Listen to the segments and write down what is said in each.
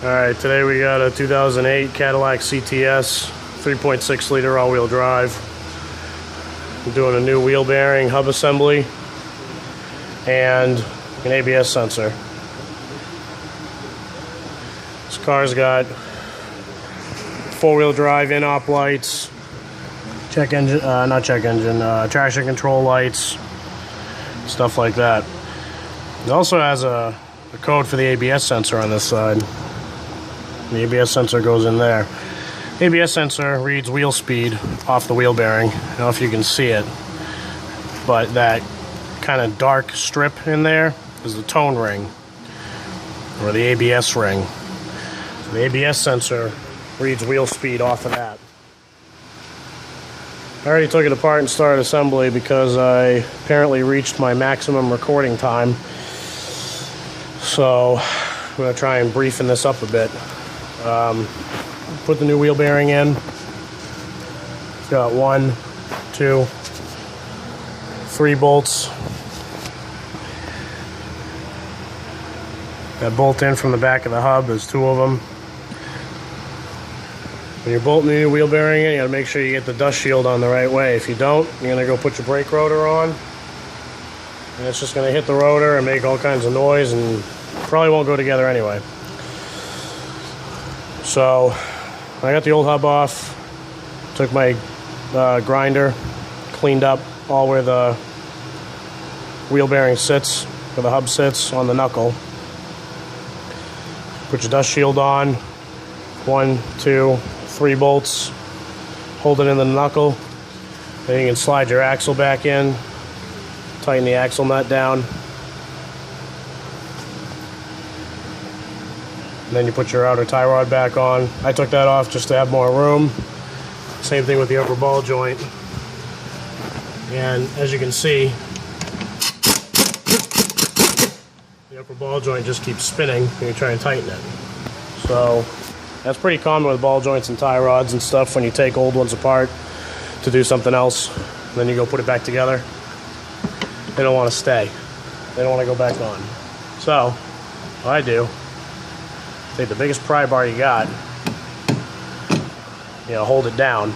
Alright, today we got a 2008 Cadillac CTS 3.6 liter all-wheel drive. I'm doing a new wheel bearing, hub assembly, and an ABS sensor. This car's got four-wheel drive in-op lights, traction control lights, stuff like that. It also has a code for the ABS sensor on this side. The ABS sensor goes in there. The ABS sensor reads wheel speed off the wheel bearing. I don't know if you can see it, but that kind of dark strip in there is the tone ring, or the ABS ring. So the ABS sensor reads wheel speed off of that. I already took it apart and started assembly because I apparently reached my maximum recording time. So I'm going to try and briefen this up a bit. Put the new wheel bearing in. It's got 1, 2, 3 bolts. That bolt in from the back of the hub, there's 2 of them. When you're bolting the new wheel bearing in, you gotta make sure you get the dust shield on the right way. If you don't, you're gonna go put your brake rotor on, and it's just gonna hit the rotor and make all kinds of noise, and probably won't go together anyway. So I got the old hub off, took my grinder, cleaned up all where the wheel bearing sits, where the hub sits on the knuckle. Put your dust shield on, 1, 2, 3 bolts, hold it in the knuckle, then you can slide your axle back in, tighten the axle nut down, and then you put your outer tie rod back on. I took that off just to have more room. Same thing with the upper ball joint. And as you can see, the upper ball joint just keeps spinning when you try and tighten it. So that's pretty common with ball joints and tie rods and stuff when you take old ones apart to do something else. Then you go put it back together. They don't want to stay. They don't want to go back on. So what I do, take the biggest pry bar you got, hold it down.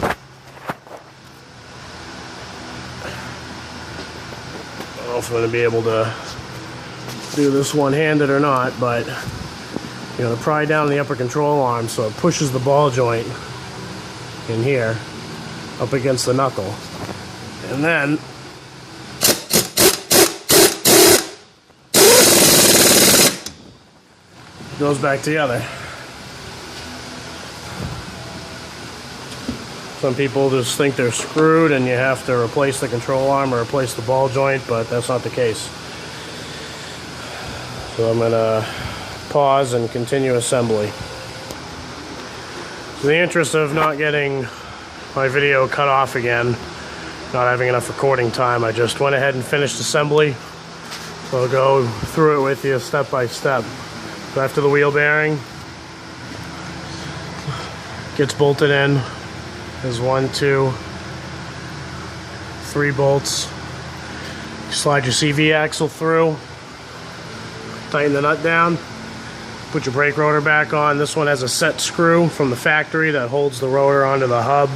I don't know if I'm going to be able to do this one-handed or not, but the pry down the upper control arm so it pushes the ball joint in here up against the knuckle, and then it goes back together. Some people just think they're screwed and you have to replace the control arm or replace the ball joint, but that's not the case. So I'm gonna pause and continue assembly. In the interest of not getting my video cut off again, not having enough recording time, I just went ahead and finished assembly. So I'll go through it with you step by step. So after the wheel bearing gets bolted in, there's 1, 2, 3 bolts. You slide your CV axle through, tighten the nut down, put your brake rotor back on. This one has a set screw from the factory that holds the rotor onto the hub,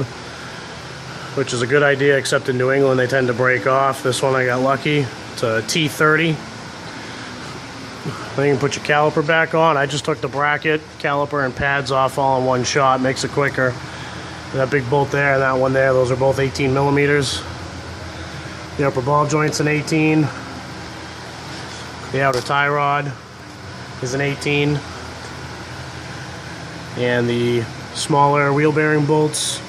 which is a good idea, except in New England they tend to break off. This one I got lucky. It's a T30. Then you can put your caliper back on. I just took the bracket, caliper, and pads off all in one shot. Makes it quicker. That big bolt there and that one there, those are both 18 millimeters. The upper ball joint's an 18. The outer tie rod is an 18. And the smaller wheel bearing bolts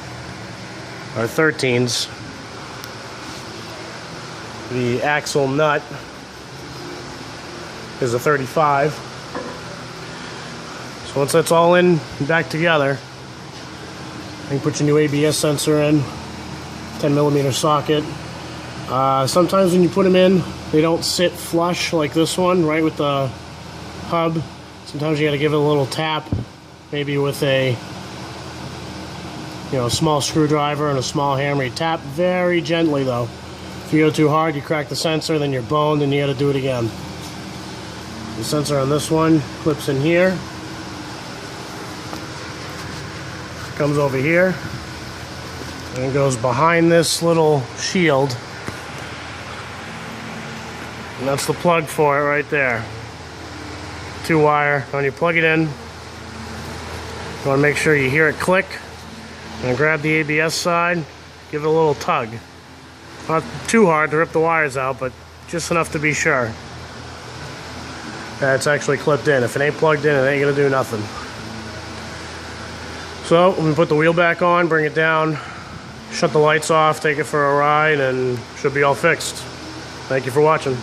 are 13s. The axle nut is a 35. So once that's all in and back together, you can put your new ABS sensor in, 10 millimeter socket. Sometimes when you put them in, they don't sit flush like this one, right with the hub. Sometimes you got to give it a little tap, maybe with a small screwdriver and a small hammer. You tap very gently though. If you go too hard, you crack the sensor, then you're boned, and you got to do it again. The sensor on this one clips in here, comes over here, and goes behind this little shield. And that's the plug for it right there. 2-wire. When you plug it in, you want to make sure you hear it click. And grab the ABS side, give it a little tug. Not too hard to rip the wires out, but just enough to be sure that it's actually clipped in. If it ain't plugged in, it ain't gonna do nothing. So, we put the wheel back on, bring it down, shut the lights off, take it for a ride, and should be all fixed. Thank you for watching.